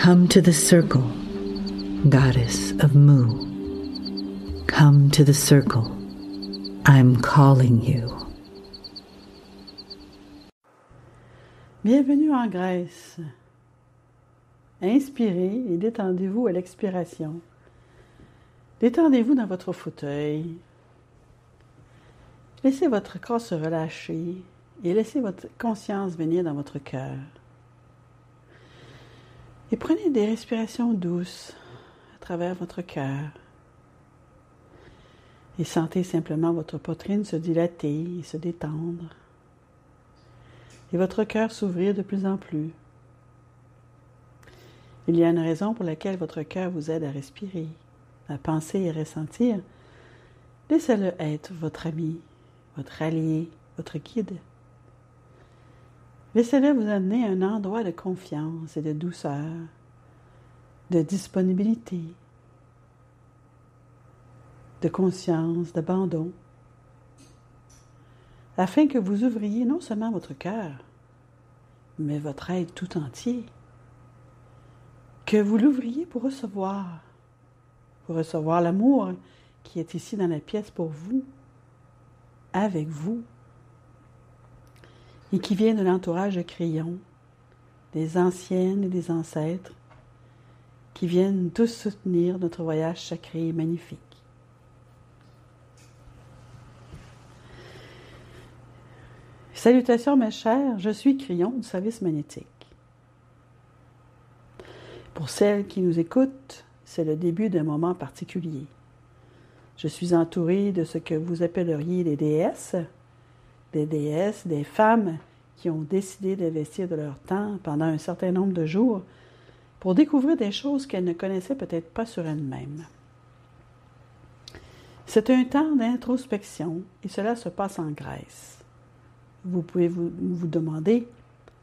Come to the circle, goddess of Mu. Come to the circle. I'm calling you. Bienvenue en Grèce. Inspirez et détendez-vous à l'expiration. Détendez-vous dans votre fauteuil. Laissez votre corps se relâcher et laissez votre conscience venir dans votre cœur. Et prenez des respirations douces à travers votre cœur. Et sentez simplement votre poitrine se dilater et se détendre. Et votre cœur s'ouvrir de plus en plus. Il y a une raison pour laquelle votre cœur vous aide à respirer, à penser et ressentir. Laissez-le être votre ami, votre allié, votre guide. Laissez-le vous amener à un endroit de confiance et de douceur, de disponibilité, de conscience, d'abandon, afin que vous ouvriez non seulement votre cœur, mais votre être tout entier, que vous l'ouvriez pour recevoir l'amour qui est ici dans la pièce pour vous, avec vous, et qui vient de l'entourage de Crillon, des anciennes et des ancêtres, qui viennent tous soutenir notre voyage sacré et magnifique. Salutations mes chers, je suis Crillon du service magnétique. Pour celles qui nous écoutent, c'est le début d'un moment particulier. Je suis entourée de ce que vous appelleriez des déesses, des femmes qui ont décidé d'investir de leur temps pendant un certain nombre de jours pour découvrir des choses qu'elles ne connaissaient peut-être pas sur elles-mêmes. C'est un temps d'introspection et cela se passe en Grèce. Vous pouvez vous demander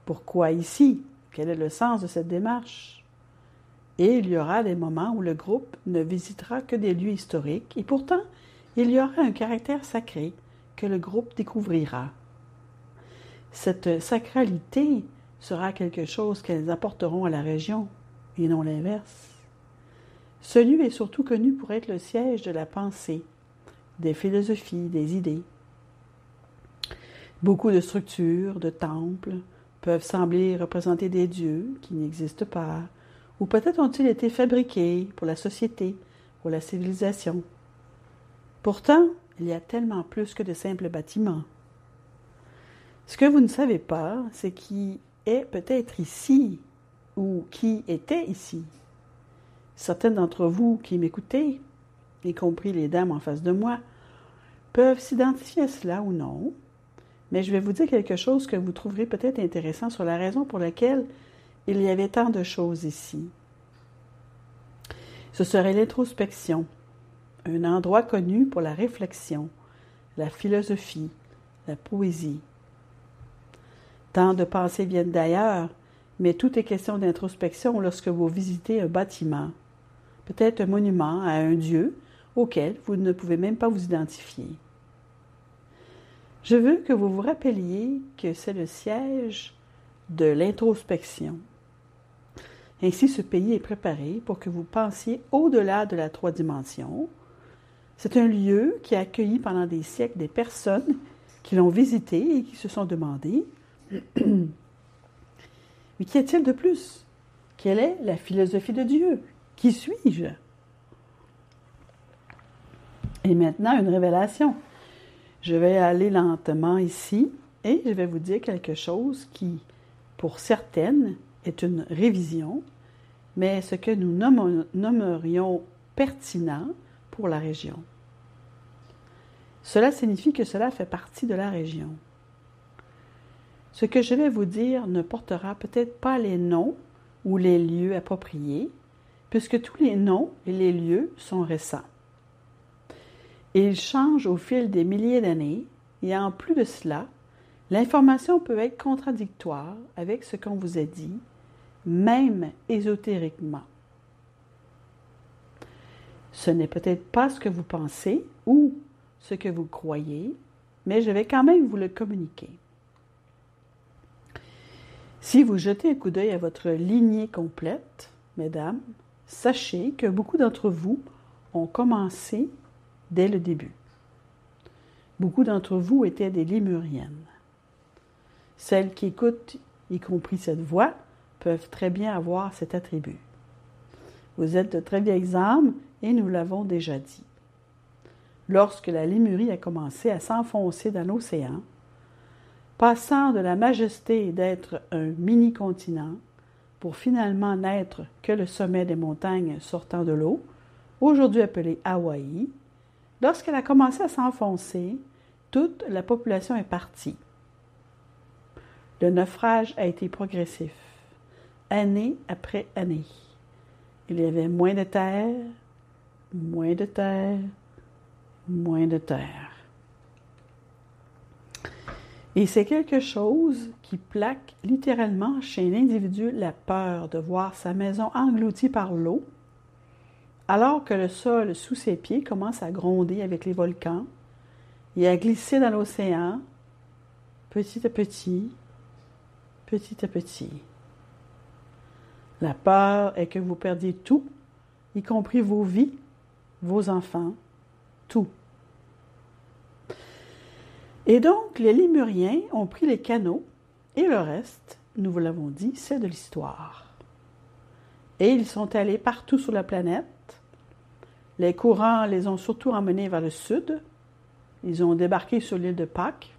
pourquoi ici, quel est le sens de cette démarche? Et il y aura des moments où le groupe ne visitera que des lieux historiques et pourtant, il y aura un caractère sacré que le groupe découvrira. Cette sacralité sera quelque chose qu'elles apporteront à la région et non l'inverse. Ce lieu est surtout connu pour être le siège de la pensée, des philosophies, des idées. Beaucoup de structures, de temples, peuvent sembler représenter des dieux qui n'existent pas, ou peut-être ont-ils été fabriqués pour la société, pour la civilisation. Pourtant, il y a tellement plus que de simples bâtiments. Ce que vous ne savez pas, c'est qui est peut-être ici, ou qui était ici. Certaines d'entre vous qui m'écoutez, y compris les dames en face de moi, peuvent s'identifier à cela ou non, mais je vais vous dire quelque chose que vous trouverez peut-être intéressant sur la raison pour laquelle il y avait tant de choses ici. Ce serait l'introspection, un endroit connu pour la réflexion, la philosophie, la poésie. Tant de pensées viennent d'ailleurs, mais tout est question d'introspection lorsque vous visitez un bâtiment, peut-être un monument à un dieu auquel vous ne pouvez même pas vous identifier. Je veux que vous vous rappeliez que c'est le siège de l'introspection. Ainsi, ce pays est préparé pour que vous pensiez au-delà de la 3 dimensions. C'est un lieu qui a accueilli pendant des siècles des personnes qui l'ont visité et qui se sont demandé « Mais qu'y a-t-il de plus? Quelle est la philosophie de Dieu? Qui suis-je? » Et maintenant, une révélation. Je vais aller lentement ici et je vais vous dire quelque chose qui, pour certaines, est une révision, mais ce que nous nommerions pertinent pour la région. Cela signifie que cela fait partie de la région. Ce que je vais vous dire ne portera peut-être pas les noms ou les lieux appropriés, puisque tous les noms et les lieux sont récents. Et ils changent au fil des milliers d'années, et en plus de cela, l'information peut être contradictoire avec ce qu'on vous a dit, même ésotériquement. Ce n'est peut-être pas ce que vous pensez ou ce que vous croyez, mais je vais quand même vous le communiquer. Si vous jetez un coup d'œil à votre lignée complète, mesdames, sachez que beaucoup d'entre vous ont commencé dès le début. Beaucoup d'entre vous étaient des lémuriennes. Celles qui écoutent, y compris cette voix, peuvent très bien avoir cet attribut. Vous êtes de très vieilles âmes et nous l'avons déjà dit. Lorsque la Lémurie a commencé à s'enfoncer dans l'océan, passant de la majesté d'être un mini-continent pour finalement n'être que le sommet des montagnes sortant de l'eau, aujourd'hui appelé Hawaï, lorsqu'elle a commencé à s'enfoncer, toute la population est partie. Le naufrage a été progressif, année après année. Il y avait moins de terre, moins de terre, moins de terre. Et c'est quelque chose qui plaque littéralement chez l'individu la peur de voir sa maison engloutie par l'eau, alors que le sol sous ses pieds commence à gronder avec les volcans et à glisser dans l'océan, petit à petit, petit à petit. La peur est que vous perdiez tout, y compris vos vies, vos enfants, tout. Et donc, les Lémuriens ont pris les canaux, et le reste, nous vous l'avons dit, c'est de l'histoire. Et ils sont allés partout sur la planète. Les courants les ont surtout emmenés vers le sud. Ils ont débarqué sur l'île de Pâques,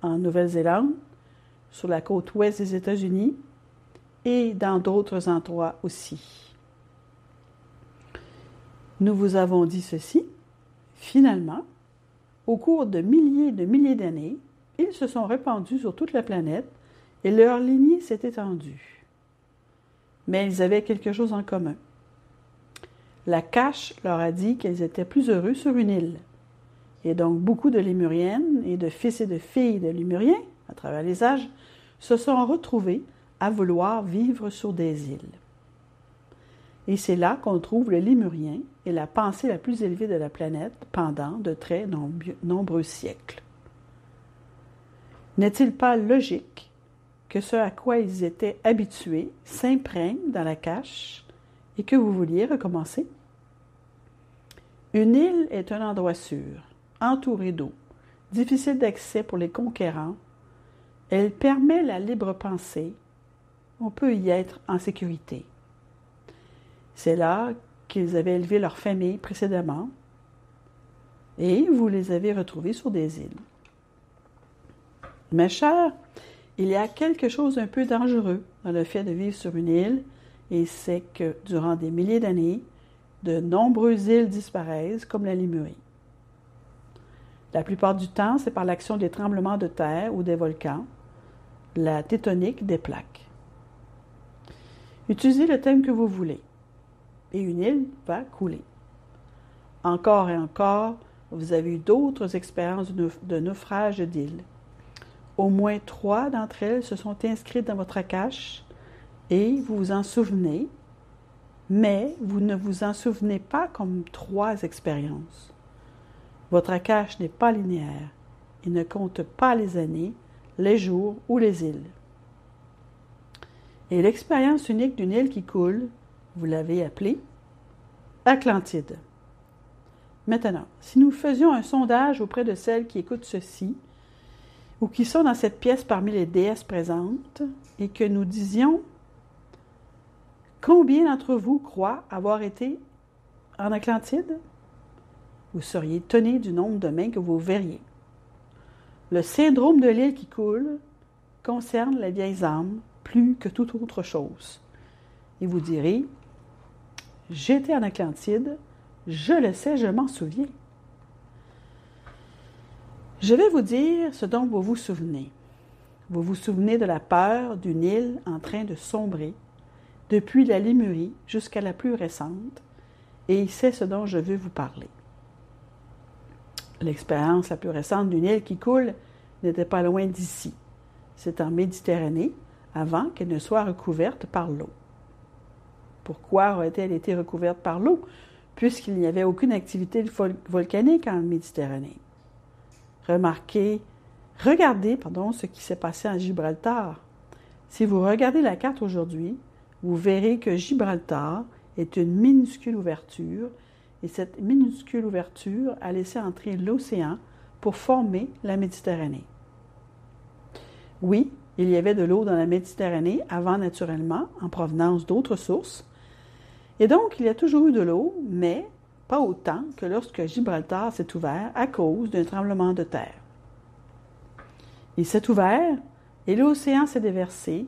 en Nouvelle-Zélande, sur la côte ouest des États-Unis, et dans d'autres endroits aussi. Nous vous avons dit ceci, finalement, au cours de milliers d'années, ils se sont répandus sur toute la planète et leur lignée s'est étendue. Mais ils avaient quelque chose en commun. La cache leur a dit qu'ils étaient plus heureux sur une île. Et donc beaucoup de Lémuriennes et de fils et de filles de Lémuriens, à travers les âges, se sont retrouvés à vouloir vivre sur des îles. Et c'est là qu'on trouve le Lémurien et la pensée la plus élevée de la planète pendant de très nombreux siècles. N'est-il pas logique que ce à quoi ils étaient habitués s'imprègne dans la cache et que vous vouliez recommencer? Une île est un endroit sûr, entouré d'eau, difficile d'accès pour les conquérants. Elle permet la libre pensée. On peut y être en sécurité. C'est là qu'ils avaient élevé leur famille précédemment et vous les avez retrouvés sur des îles. Mes chers, il y a quelque chose d'un peu dangereux dans le fait de vivre sur une île et c'est que durant des milliers d'années, de nombreuses îles disparaissent comme la Lémurie. La plupart du temps, c'est par l'action des tremblements de terre ou des volcans, la tectonique des plaques. Utilisez le thème que vous voulez. Et une île va couler. Encore et encore, vous avez eu d'autres expériences de naufrage d'îles. Au moins 3 d'entre elles se sont inscrites dans votre cache et vous vous en souvenez, mais vous ne vous en souvenez pas comme 3 expériences. Votre cache n'est pas linéaire. Il ne compte pas les années, les jours ou les îles. Et l'expérience unique d'une île qui coule, vous l'avez appelée Atlantide. Maintenant, si nous faisions un sondage auprès de celles qui écoutent ceci, ou qui sont dans cette pièce parmi les déesses présentes, et que nous disions combien d'entre vous croient avoir été en Atlantide? Vous seriez étonné du nombre de mains que vous verriez. Le syndrome de l'île qui coule concerne les vieilles âmes plus que toute autre chose. Et vous direz, j'étais en Atlantide, je le sais, je m'en souviens. Je vais vous dire ce dont vous vous souvenez. Vous vous souvenez de la peur d'une île en train de sombrer, depuis la Lémurie jusqu'à la plus récente, et c'est ce dont je veux vous parler. L'expérience la plus récente d'une île qui coule n'était pas loin d'ici. C'est en Méditerranée, avant qu'elle ne soit recouverte par l'eau. Pourquoi aurait-elle été recouverte par l'eau, puisqu'il n'y avait aucune activité volcanique en Méditerranée? Regardez ce qui s'est passé en Gibraltar. Si vous regardez la carte aujourd'hui, vous verrez que Gibraltar est une minuscule ouverture, et cette minuscule ouverture a laissé entrer l'océan pour former la Méditerranée. Oui, il y avait de l'eau dans la Méditerranée avant naturellement, en provenance d'autres sources, et donc il y a toujours eu de l'eau, mais pas autant que lorsque Gibraltar s'est ouvert à cause d'un tremblement de terre. Il s'est ouvert et l'océan s'est déversé,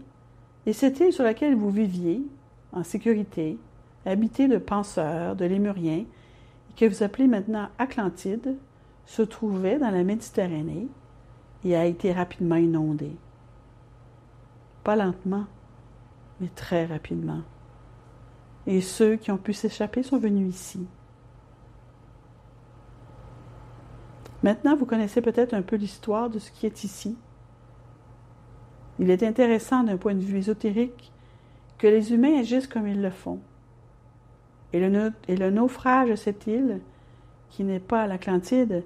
et cette île sur laquelle vous viviez, en sécurité, habitée de penseurs, de lémuriens, et que vous appelez maintenant Atlantide, se trouvait dans la Méditerranée et a été rapidement inondée. Pas lentement, mais très rapidement. Et ceux qui ont pu s'échapper sont venus ici. Maintenant, vous connaissez peut-être un peu l'histoire de ce qui est ici. Il est intéressant d'un point de vue ésotérique que les humains agissent comme ils le font. Et le naufrage de cette île, qui n'est pas l'Atlantide,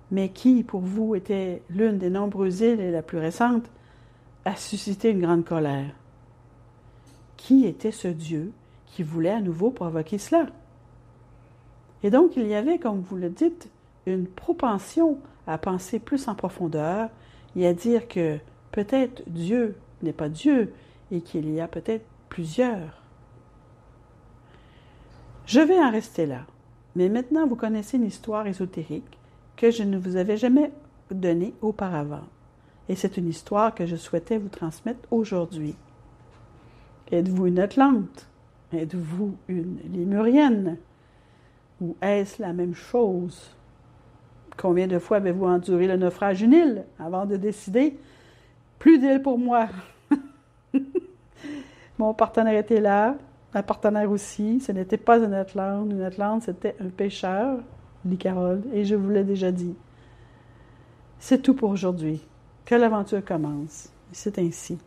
mais qui, pour vous, était l'une des nombreuses îles et la plus récente, a suscité une grande colère. Qui était ce Dieu qui voulait à nouveau provoquer cela? Et donc, il y avait, comme vous le dites, une propension à penser plus en profondeur et à dire que peut-être Dieu n'est pas Dieu et qu'il y a peut-être plusieurs. Je vais en rester là, mais maintenant vous connaissez une histoire ésotérique que je ne vous avais jamais donnée auparavant. Et c'est une histoire que je souhaitais vous transmettre aujourd'hui. Êtes-vous une Atlante? Êtes-vous une Lémurienne? Ou est-ce la même chose? Combien de fois avez-vous enduré le naufrage d'une île avant de décider « Plus d'île pour moi! » Mon partenaire était là, ma partenaire aussi. Ce n'était pas une Atlante. Une Atlante, c'était un pêcheur, dit Carole, et je vous l'ai déjà dit. C'est tout pour aujourd'hui. Que l'aventure commence. C'est ainsi.